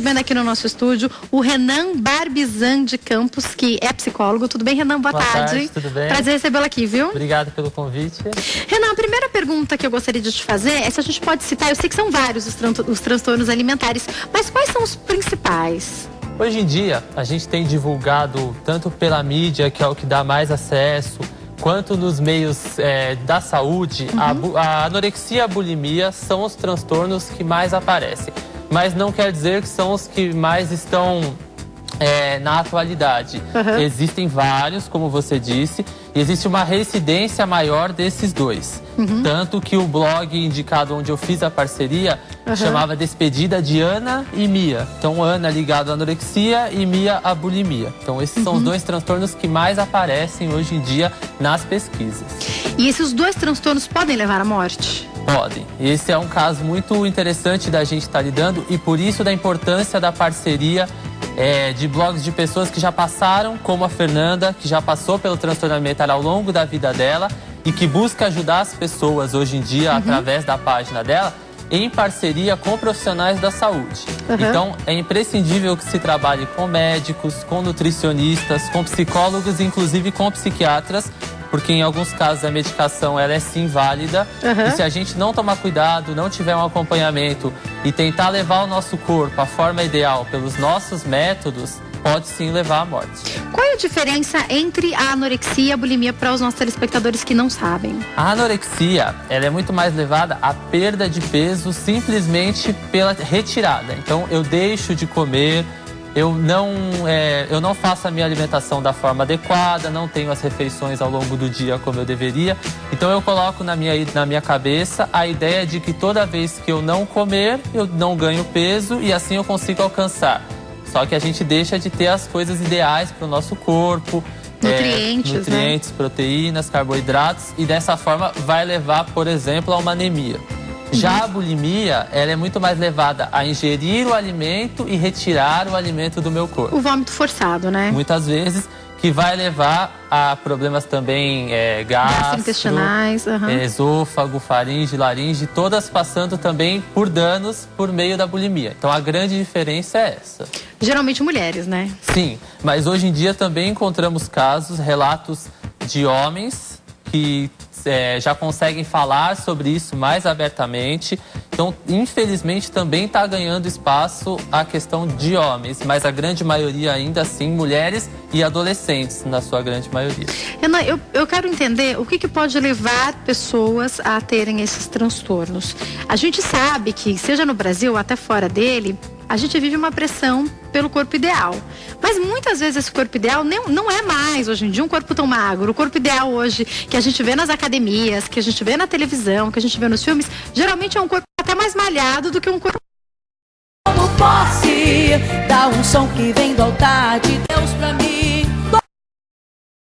recebendo aqui no nosso estúdio o Renan Barbizan de Campos, que é psicólogo. Tudo bem, Renan? Boa tarde. Tudo bem? Prazer recebê-lo aqui, viu? Obrigado pelo convite. Renan, a primeira pergunta que eu gostaria de te fazer é se a gente pode citar, eu sei que são vários os transtornos alimentares, mas quais são os principais? Hoje em dia, a gente tem divulgado tanto pela mídia, que é o que dá mais acesso, quanto nos meios da saúde, a anorexia e a bulimia são os transtornos que mais aparecem. Mas não quer dizer que são os que mais estão na atualidade. Existem vários, como você disse, e existe uma reincidência maior desses dois. Tanto que o blog indicado onde eu fiz a parceria chamava Despedida de Ana e Mia. Então, Ana ligado à anorexia e Mia à bulimia. Então, esses são os dois transtornos que mais aparecem hoje em dia nas pesquisas. E esses dois transtornos podem levar à morte? Podem. Esse é um caso muito interessante da gente estar lidando e por isso da importância da parceria de blogs de pessoas que já passaram, como a Fernanda, que já passou pelo transtorno alimentar ao longo da vida dela e que busca ajudar as pessoas hoje em dia através da página dela, em parceria com profissionais da saúde. Então, é imprescindível que se trabalhe com médicos, com nutricionistas, com psicólogos, inclusive com psiquiatras, porque em alguns casos a medicação ela é sim válida. E se a gente não tomar cuidado, não tiver um acompanhamento e tentar levar o nosso corpo à forma ideal pelos nossos métodos, pode sim levar à morte. Qual é a diferença entre a anorexia e a bulimia para os nossos telespectadores que não sabem? A anorexia, ela é muito mais levada à perda de peso simplesmente pela retirada. Então, eu deixo de comer, eu não faço a minha alimentação da forma adequada, não tenho as refeições ao longo do dia como eu deveria. Então, eu coloco na minha cabeça a ideia de que toda vez que eu não comer, eu não ganho peso e assim eu consigo alcançar. Só que a gente deixa de ter as coisas ideais para o nosso corpo. Nutrientes, proteínas, carboidratos. E dessa forma vai levar, por exemplo, a uma anemia. Já a bulimia, ela é muito mais levada a ingerir o alimento e retirar o alimento do meu corpo. O vômito forçado, né? Muitas vezes, que vai levar a problemas também gastrointestinais, esôfago, faringe, laringe, todas passando também por danos por meio da bulimia. Então a grande diferença é essa. Geralmente mulheres, né? Sim, mas hoje em dia também encontramos relatos de homens que já conseguem falar sobre isso mais abertamente. Então, infelizmente, também está ganhando espaço a questão de homens, mas a grande maioria ainda assim, mulheres e adolescentes, na sua grande maioria. Renan, eu quero entender o que pode levar pessoas a terem esses transtornos. A gente sabe que, seja no Brasil ou até fora dele, a gente vive uma pressão pelo corpo ideal. Mas muitas vezes esse corpo ideal não é mais, hoje em dia, um corpo tão magro. O corpo ideal hoje, que a gente vê nas academias, que a gente vê na televisão, que a gente vê nos filmes, geralmente é um corpo até mais malhado do que um corpo... Como posse, dá um som que vem do altar de Deus pra mim.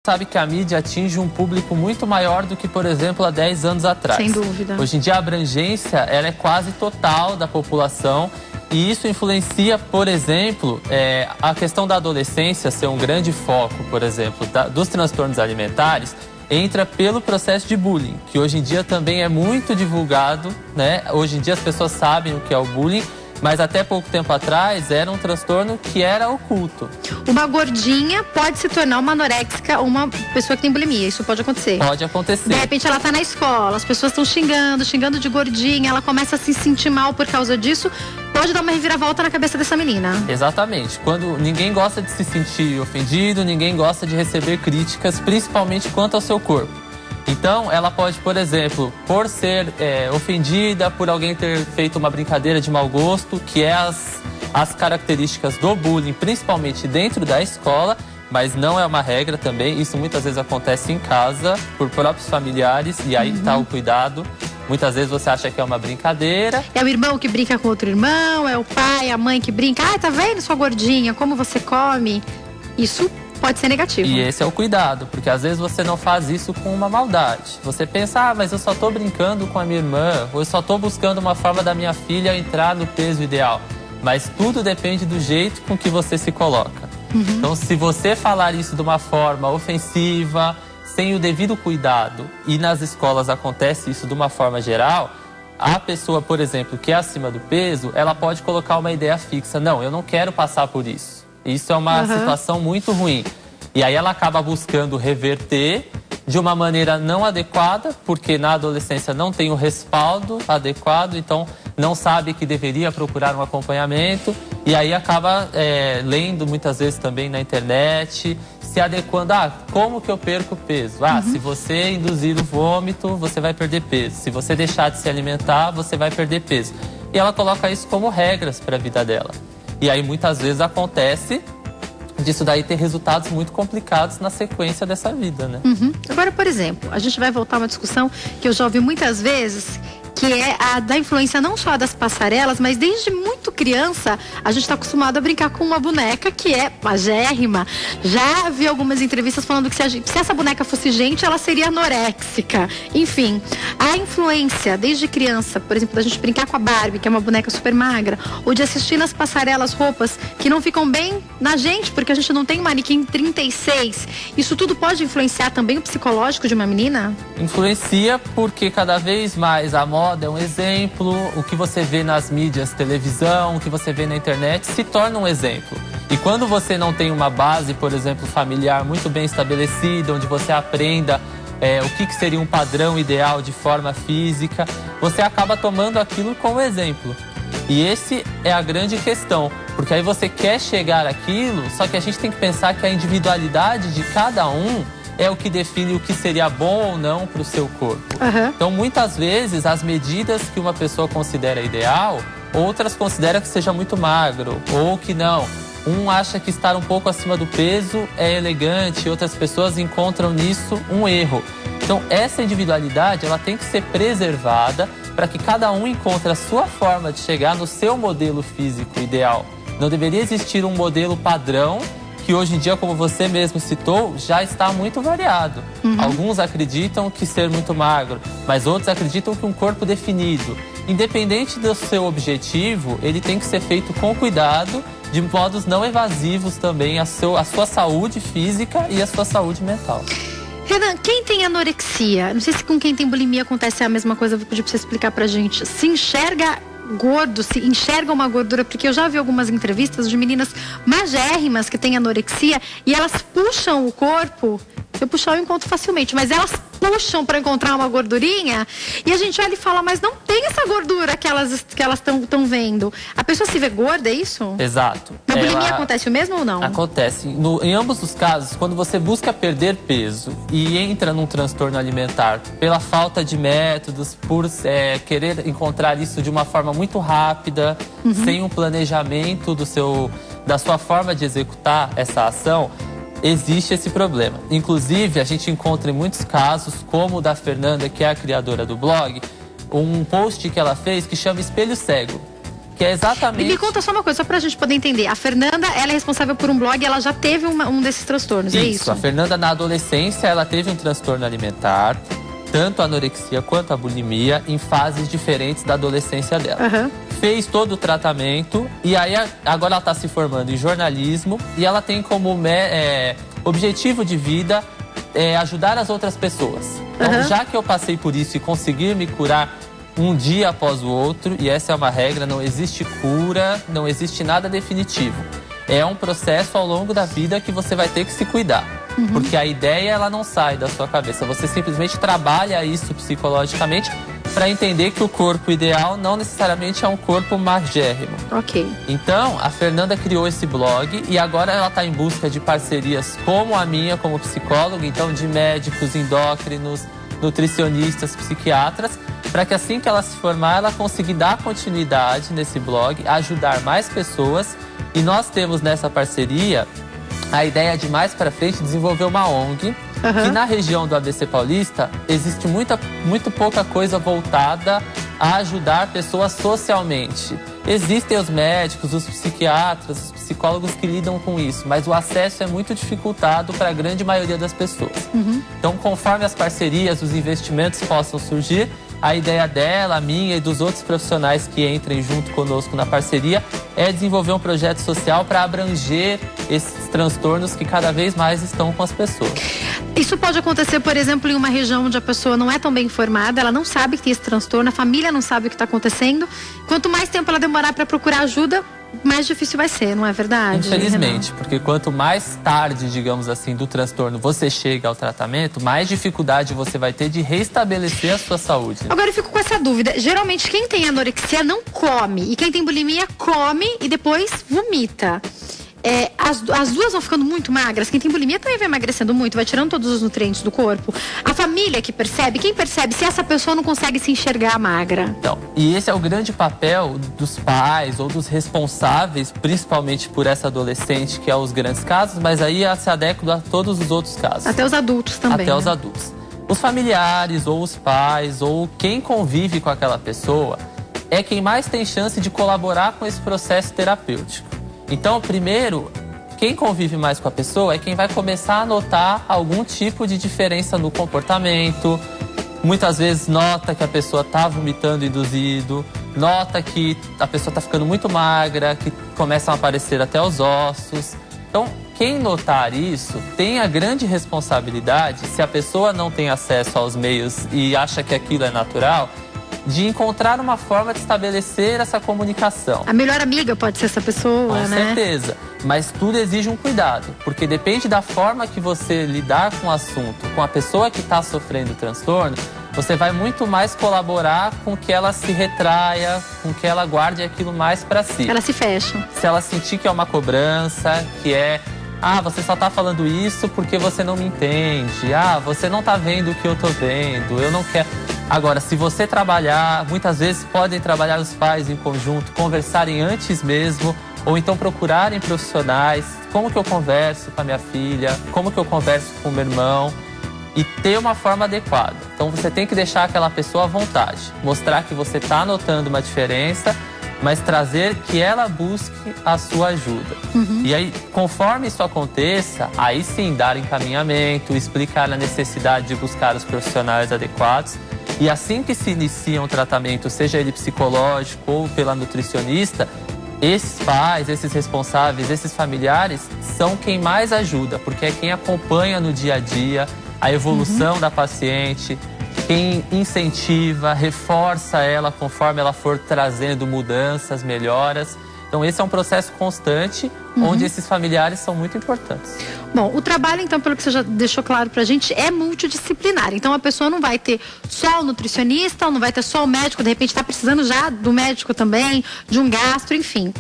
Sabe que a mídia atinge um público muito maior do que, por exemplo, há 10 anos atrás. Sem dúvida. Hoje em dia a abrangência ela é quase total da população. E isso influencia, por exemplo, a questão da adolescência ser um grande foco, por exemplo, dos transtornos alimentares, entra pelo processo de bullying, que hoje em dia também é muito divulgado, né? Hoje em dia as pessoas sabem o que é o bullying, mas até pouco tempo atrás era um transtorno que era oculto. Uma gordinha pode se tornar uma anoréxica ou uma pessoa que tem bulimia, isso pode acontecer? Pode acontecer. De repente ela tá na escola, as pessoas estão xingando de gordinha, ela começa a se sentir mal por causa disso, pode dar uma reviravolta na cabeça dessa menina. Exatamente. Quando ninguém gosta de se sentir ofendido, ninguém gosta de receber críticas, principalmente quanto ao seu corpo. Então, ela pode, por exemplo, por ser ofendida, por alguém ter feito uma brincadeira de mau gosto, que é as características do bullying, principalmente dentro da escola, mas não é uma regra também. Isso muitas vezes acontece em casa, por próprios familiares, e aí está o cuidado. Muitas vezes você acha que é uma brincadeira. É o irmão que brinca com outro irmão, é o pai, a mãe que brinca. Ah, tá vendo, sua gordinha, como você come? Isso pode ser negativo. E esse é o cuidado, porque às vezes você não faz isso com uma maldade. Você pensa, mas eu só tô brincando com a minha irmã, ou eu só tô buscando uma forma da minha filha entrar no peso ideal. Mas tudo depende do jeito com que você se coloca. Então, se você falar isso de uma forma ofensiva, sem o devido cuidado, e nas escolas acontece isso de uma forma geral, a pessoa, por exemplo, que é acima do peso, ela pode colocar uma ideia fixa. Não, eu não quero passar por isso. Isso é uma situação muito ruim. E aí ela acaba buscando reverter de uma maneira não adequada, porque na adolescência não tem o respaldo adequado, então não sabe que deveria procurar um acompanhamento. E aí acaba lendo muitas vezes também na internet, se adequando. Como que eu perco peso? Se você induzir o vômito, você vai perder peso. Se você deixar de se alimentar, você vai perder peso. E ela coloca isso como regras para a vida dela. E aí muitas vezes acontece disso daí ter resultados muito complicados na sequência dessa vida, né? Agora, por exemplo, a gente vai voltar a uma discussão que eu já ouvi muitas vezes, que é a da influência não só das passarelas, mas desde muito criança a gente está acostumado a brincar com uma boneca que é magérrima. Já vi algumas entrevistas falando que se essa boneca fosse gente, ela seria anoréxica. Enfim, a influência desde criança, por exemplo, da gente brincar com a Barbie, que é uma boneca super magra, ou de assistir nas passarelas roupas que não ficam bem na gente, porque a gente não tem um manequim 36. Isso tudo pode influenciar também o psicológico de uma menina? Influencia porque cada vez mais a moda é um exemplo, o que você vê nas mídias, televisão, o que você vê na internet se torna um exemplo. E quando você não tem uma base, por exemplo, familiar muito bem estabelecida, onde você aprenda o que seria um padrão ideal de forma física, você acaba tomando aquilo como exemplo. E esse é a grande questão, porque aí você quer chegar àquilo, só que a gente tem que pensar que a individualidade de cada um é o que define o que seria bom ou não para o seu corpo. Então, muitas vezes, as medidas que uma pessoa considera ideal, outras consideram que seja muito magro, ou que não. Um acha que estar um pouco acima do peso é elegante, outras pessoas encontram nisso um erro. Então, essa individualidade ela tem que ser preservada para que cada um encontre a sua forma de chegar no seu modelo físico ideal. Não deveria existir um modelo padrão que hoje em dia, como você mesmo citou, já está muito variado. Alguns acreditam que ser muito magro, mas outros acreditam que um corpo definido. Independente do seu objetivo, ele tem que ser feito com cuidado, de modos não evasivos também a sua saúde física e a sua saúde mental. Renan, quem tem anorexia, não sei se com quem tem bulimia acontece a mesma coisa, vou pedir pra você explicar pra gente, se enxerga gordo, se enxerga uma gordura, porque eu já vi algumas entrevistas de meninas magérrimas que têm anorexia e elas puxam o corpo. Se eu puxar, eu encontro facilmente, mas elas puxam para encontrar uma gordurinha e a gente olha e fala, mas não tem essa gordura que elas estão vendo. A pessoa se vê gorda, é isso? Exato. Na bulimia acontece o mesmo ou não? Acontece. Em ambos os casos, quando você busca perder peso e entra num transtorno alimentar pela falta de métodos, por querer encontrar isso de uma forma muito rápida, sem um planejamento da sua forma de executar essa ação, existe esse problema. Inclusive, a gente encontra em muitos casos, como o da Fernanda, que é a criadora do blog, um post que ela fez que chama Espelho Cego, que é exatamente... Me conta só uma coisa, só pra gente poder entender. A Fernanda, ela é responsável por um blog, ela já teve um desses transtornos, é isso? A Fernanda, na adolescência, ela teve um transtorno alimentar, tanto a anorexia quanto a bulimia, em fases diferentes da adolescência dela. Fez todo o tratamento e aí agora ela está se formando em jornalismo e ela tem como objetivo de vida ajudar as outras pessoas. Então, já que eu passei por isso e consegui me curar um dia após o outro, e essa é uma regra, não existe cura, não existe nada definitivo. É um processo ao longo da vida que você vai ter que se cuidar. Porque a ideia, ela não sai da sua cabeça. Você simplesmente trabalha isso psicologicamente para entender que o corpo ideal não necessariamente é um corpo magérrimo. Então, a Fernanda criou esse blog e agora ela está em busca de parcerias como a minha, como psicóloga, então de médicos, endócrinos, nutricionistas, psiquiatras, para que assim que ela se formar, ela consiga dar continuidade nesse blog, ajudar mais pessoas. E nós temos nessa parceria a ideia de mais para frente desenvolver uma ONG, que na região do ABC Paulista existe muito pouca coisa voltada a ajudar pessoas socialmente. Existem os médicos, os psiquiatras, os psicólogos que lidam com isso, mas o acesso é muito dificultado para a grande maioria das pessoas. Então, conforme as parcerias, os investimentos possam surgir, a ideia dela, a minha e dos outros profissionais que entrem junto conosco na parceria é desenvolver um projeto social para abranger esses transtornos que cada vez mais estão com as pessoas. Isso pode acontecer, por exemplo, em uma região onde a pessoa não é tão bem informada, ela não sabe que tem esse transtorno, a família não sabe o que está acontecendo. Quanto mais tempo ela demorar para procurar ajuda, mais difícil vai ser, não é verdade? Infelizmente, Renan? porque quanto mais tarde, digamos assim, do transtorno você chega ao tratamento, mais dificuldade você vai ter de restabelecer a sua saúde. Agora eu fico com essa dúvida. Geralmente quem tem anorexia não come, e quem tem bulimia come e depois vomita. As duas vão ficando muito magras. Quem tem bulimia também vai emagrecendo muito, vai tirando todos os nutrientes do corpo. A família que percebe, quem percebe se essa pessoa não consegue se enxergar magra? Então, e esse é o grande papel dos pais ou dos responsáveis, principalmente por essa adolescente, que é os grandes casos, mas aí se adequa a todos os outros casos. Até os adultos também. Até os adultos. Os familiares, ou os pais, ou quem convive com aquela pessoa, é quem mais tem chance de colaborar com esse processo terapêutico. Então, primeiro, quem convive mais com a pessoa é quem vai começar a notar algum tipo de diferença no comportamento. Muitas vezes nota que a pessoa está vomitando induzido, nota que a pessoa está ficando muito magra, que começam a aparecer até os ossos. Então, quem notar isso tem a grande responsabilidade, se a pessoa não tem acesso aos meios e acha que aquilo é natural, de encontrar uma forma de estabelecer essa comunicação. A melhor amiga pode ser essa pessoa, né? Com certeza. Mas tudo exige um cuidado, porque depende da forma que você lidar com o assunto, com a pessoa que está sofrendo o transtorno, você vai muito mais colaborar com que ela se retraia, com que ela guarde aquilo mais para si. Ela se fecha. Se ela sentir que é uma cobrança, que é... você só tá falando isso porque você não me entende. Você não tá vendo o que eu tô vendo. Eu não quero... Agora, se você trabalhar, muitas vezes podem trabalhar os pais em conjunto, conversarem antes mesmo, ou então procurarem profissionais. Como que eu converso com a minha filha? Como que eu converso com o meu irmão? E ter uma forma adequada. Então você tem que deixar aquela pessoa à vontade. Mostrar que você tá notando uma diferença, mas trazer que ela busque a sua ajuda. E aí, conforme isso aconteça, aí sim dar encaminhamento, explicar a necessidade de buscar os profissionais adequados. E assim que se inicia um tratamento, seja ele psicológico ou pela nutricionista, esses pais, esses responsáveis, esses familiares são quem mais ajuda, porque é quem acompanha no dia a dia a evolução da paciente, quem incentiva, reforça ela conforme ela for trazendo mudanças, melhoras. Então esse é um processo constante, onde esses familiares são muito importantes. Bom, o trabalho, então, pelo que você já deixou claro pra gente, é multidisciplinar. Então a pessoa não vai ter só o nutricionista, ou não vai ter só o médico, de repente tá precisando já do médico também, de um gastro, enfim.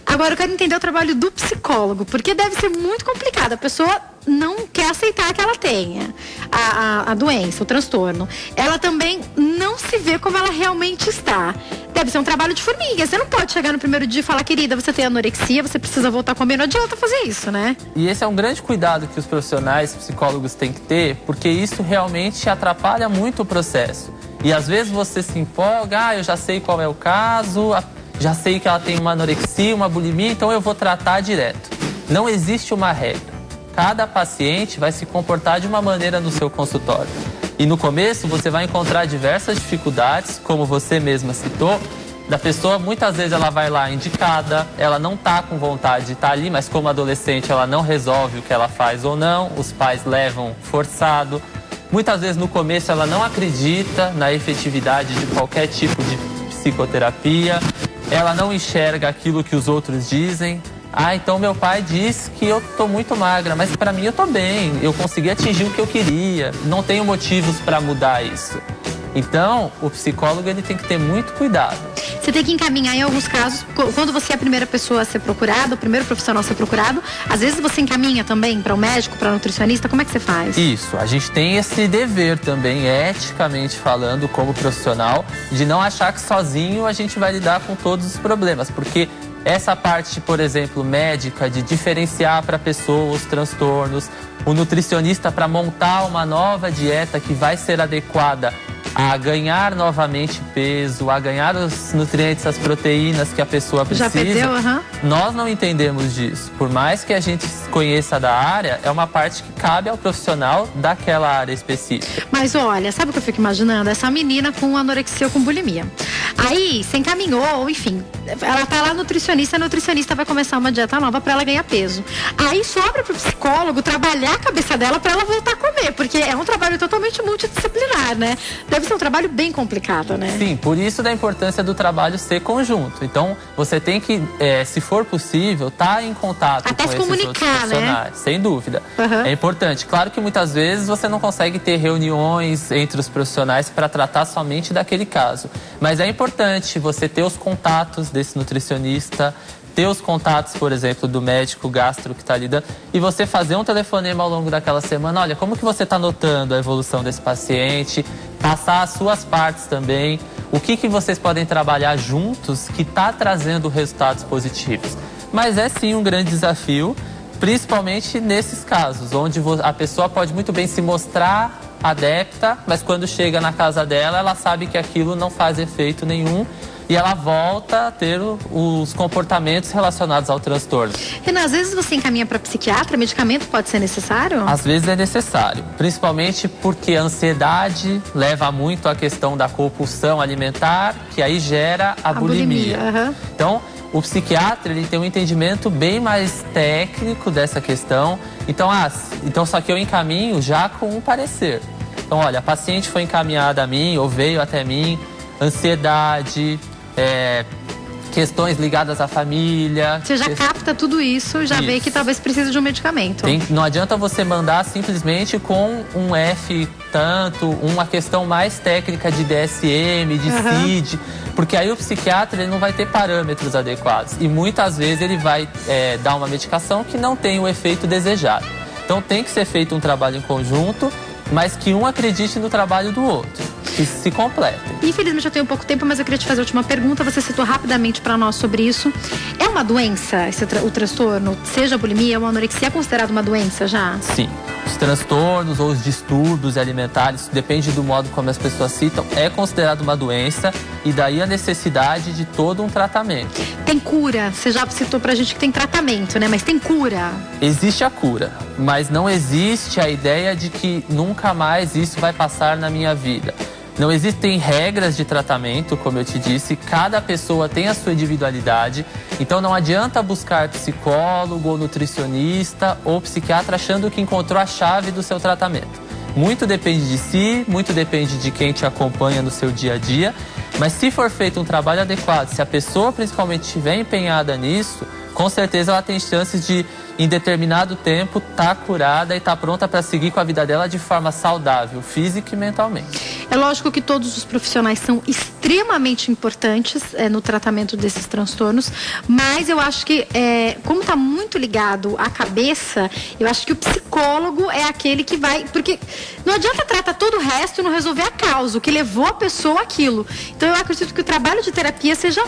Agora eu quero entender o trabalho do psicólogo, porque deve ser muito complicado. A pessoa não quer aceitar que ela tenha a doença, o transtorno. Ela também não se vê como ela realmente está. Deve ser um trabalho de formiga. Você não pode chegar no primeiro dia e falar, querida, você tem anorexia, você precisa voltar a comer. Não adianta fazer isso, né? E esse é um grande cuidado que os profissionais psicólogos têm que ter, porque isso realmente atrapalha muito o processo. E às vezes você se empolga, eu já sei qual é o caso, já sei que ela tem uma anorexia, uma bulimia, então eu vou tratar direto. Não existe uma regra. Cada paciente vai se comportar de uma maneira no seu consultório. E no começo você vai encontrar diversas dificuldades, como você mesma citou, da pessoa. Muitas vezes ela vai lá indicada, ela não tá com vontade de estar ali, mas como adolescente ela não resolve o que ela faz ou não, os pais levam forçado. Muitas vezes no começo ela não acredita na efetividade de qualquer tipo de psicoterapia, ela não enxerga aquilo que os outros dizem. Então meu pai diz que eu tô muito magra, mas para mim eu tô bem, eu consegui atingir o que eu queria, não tenho motivos para mudar isso. Então, o psicólogo ele tem que ter muito cuidado. Você tem que encaminhar em alguns casos, quando você é a primeira pessoa a ser procurada, o primeiro profissional a ser procurado, às vezes você encaminha também para o médico, para o nutricionista, como é que você faz? Isso, a gente tem esse dever também, eticamente falando, como profissional, de não achar que sozinho a gente vai lidar com todos os problemas, porque essa parte, por exemplo, médica, de diferenciar para a pessoa os transtornos, o nutricionista para montar uma nova dieta que vai ser adequada a ganhar novamente peso, a ganhar os nutrientes, as proteínas que a pessoa precisa. Já perdeu? Nós não entendemos disso. Por mais que a gente conheça da área, é uma parte que cabe ao profissional daquela área específica. Mas olha, sabe o que eu fico imaginando? Essa menina com anorexia ou com bulimia. Aí, se encaminhou, enfim, ela tá lá nutricionista, a nutricionista vai começar uma dieta nova para ela ganhar peso. Aí sobra pro psicólogo trabalhar a cabeça dela para ela voltar a comer, porque é um trabalho totalmente multidisciplinar, né? Deve ser um trabalho bem complicado, né? Sim, por isso da importância do trabalho ser conjunto. Então, você tem que, se for possível, estar em contato até com se esses comunicar, outros profissionais, né? Sem dúvida. É importante. Claro que muitas vezes você não consegue ter reuniões entre os profissionais para tratar somente daquele caso. Mas é importante você ter os contatos desse nutricionista, ter os contatos, por exemplo, do médico gastro que está lidando, e você fazer um telefonema ao longo daquela semana. Olha, como que você está notando a evolução desse paciente? Passar as suas partes também. O que vocês podem trabalhar juntos que está trazendo resultados positivos? Mas é sim um grande desafio, principalmente nesses casos, onde a pessoa pode muito bem se mostrar adepta, mas quando chega na casa dela, ela sabe que aquilo não faz efeito nenhum e ela volta a ter os comportamentos relacionados ao transtorno. Renan, às vezes você encaminha para psiquiatra, medicamento pode ser necessário? Às vezes é necessário, principalmente porque a ansiedade leva muito à questão da compulsão alimentar, que aí gera a bulimia. Então, o psiquiatra ele tem um entendimento bem mais técnico dessa questão. Então só que eu encaminho já com um parecer. Então, olha, a paciente foi encaminhada a mim ou veio até mim, ansiedade, questões ligadas à família. Você já capta tudo isso, já vê que talvez precise de um medicamento. Não adianta você mandar simplesmente com um F tanto, uma questão mais técnica de DSM, de CID, porque aí o psiquiatra ele não vai ter parâmetros adequados e muitas vezes ele vai dar uma medicação que não tem o efeito desejado. Então tem que ser feito um trabalho em conjunto, mas que um acredite no trabalho do outro, que se completem. Infelizmente eu tenho pouco tempo, mas eu queria te fazer a última pergunta. Você citou rapidamente para nós sobre isso. É uma doença o transtorno? Seja a bulimia ou a anorexia, é considerado uma doença já? Sim. Os transtornos ou os distúrbios alimentares, depende do modo como as pessoas citam, é considerado uma doença e daí a necessidade de todo um tratamento. Tem cura? Você já citou pra gente que tem tratamento, né? Mas tem cura? Existe a cura, mas não existe a ideia de que nunca mais isso vai passar na minha vida. Não existem regras de tratamento, como eu te disse, cada pessoa tem a sua individualidade, então não adianta buscar psicólogo ou nutricionista ou psiquiatra achando que encontrou a chave do seu tratamento. Muito depende de si, muito depende de quem te acompanha no seu dia a dia, mas se for feito um trabalho adequado, se a pessoa principalmente estiver empenhada nisso, com certeza ela tem chances de, em determinado tempo, estar curada e estar pronta para seguir com a vida dela de forma saudável, física e mentalmente. É lógico que todos os profissionais são extremamente importantes no tratamento desses transtornos, mas eu acho que, como está muito ligado à cabeça, eu acho que o psicólogo é aquele que vai... Porque não adianta tratar todo o resto e não resolver a causa, o que levou a pessoa àquilo. Então eu acredito que o trabalho de terapia seja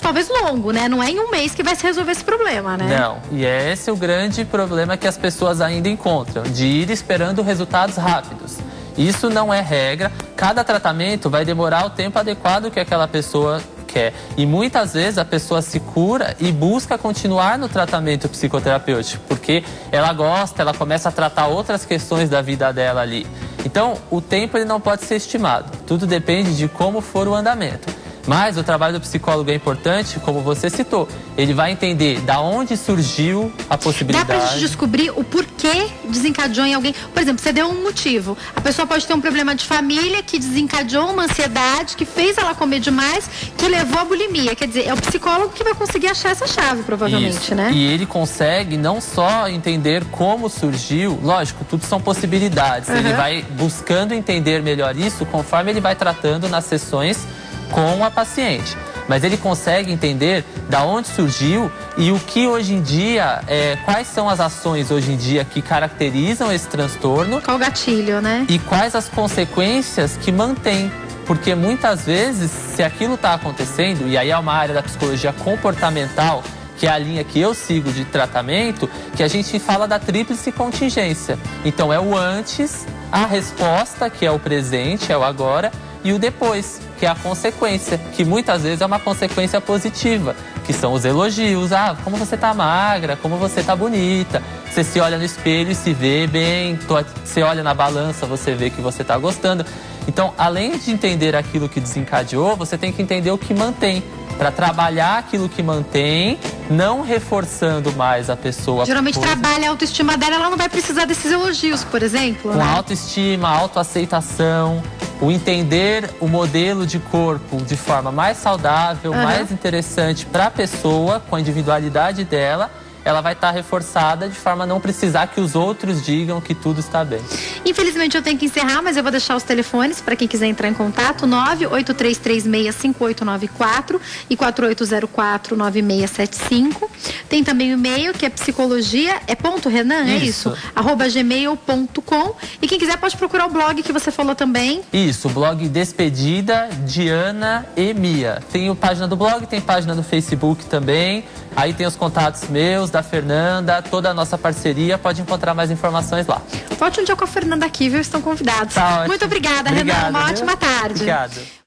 talvez longo, né? Não é em um mês que vai se resolver esse problema, né? Não, e esse é o grande problema que as pessoas ainda encontram, de ir esperando resultados rápidos. Isso não é regra, cada tratamento vai demorar o tempo adequado que aquela pessoa quer. E muitas vezes a pessoa se cura e busca continuar no tratamento psicoterapêutico, porque ela gosta, ela começa a tratar outras questões da vida dela ali. Então, o tempo ele não pode ser estimado, tudo depende de como for o andamento. Mas o trabalho do psicólogo é importante, como você citou. Ele vai entender da onde surgiu a possibilidade. Dá pra gente descobrir o porquê desencadeou em alguém. Por exemplo, você deu um motivo. A pessoa pode ter um problema de família que desencadeou uma ansiedade, que fez ela comer demais, que levou à bulimia. Quer dizer, é o psicólogo que vai conseguir achar essa chave, provavelmente, isso, né? E ele consegue não só entender como surgiu, lógico, tudo são possibilidades. Ele vai buscando entender melhor isso conforme ele vai tratando nas sessões com a paciente. Mas ele consegue entender da onde surgiu e o que hoje em dia, quais são as ações hoje em dia que caracterizam esse transtorno. Qual o gatilho, né? E quais as consequências que mantém. Porque muitas vezes, se aquilo está acontecendo, e aí é uma área da psicologia comportamental, que é a linha que eu sigo de tratamento, que a gente fala da tríplice contingência. Então é o antes, a resposta, que é o presente, é o agora, e o depois, que é a consequência, que muitas vezes é uma consequência positiva, que são os elogios. Ah, como você tá magra, como você tá bonita. Você se olha no espelho e se vê bem, você olha na balança, você vê que você tá gostando. Então, além de entender aquilo que desencadeou, você tem que entender o que mantém, para trabalhar aquilo que mantém, não reforçando mais a pessoa. Geralmente trabalha a autoestima dela, ela não vai precisar desses elogios, por exemplo. Com autoestima, autoaceitação, o entender o modelo de corpo de forma mais saudável, mais interessante para a pessoa, com a individualidade dela, ela vai estar reforçada de forma a não precisar que os outros digam que tudo está bem. Infelizmente eu tenho que encerrar, mas eu vou deixar os telefones para quem quiser entrar em contato, 983365894 e 48049675. Tem também o e-mail que é psicologia, .renan, é isso? @gmail.com. E quem quiser pode procurar o blog que você falou também. Isso, o blog Despedida, Diana e Mia. Tem a página do blog, tem página do Facebook também. Aí tem os contatos meus, da Fernanda, toda a nossa parceria. Pode encontrar mais informações lá. Volte um dia com a Fernanda aqui, viu? Estão convidados. Tá ótimo. Muito obrigada, Obrigado, Renan. Uma viu? ótima tarde. Obrigado.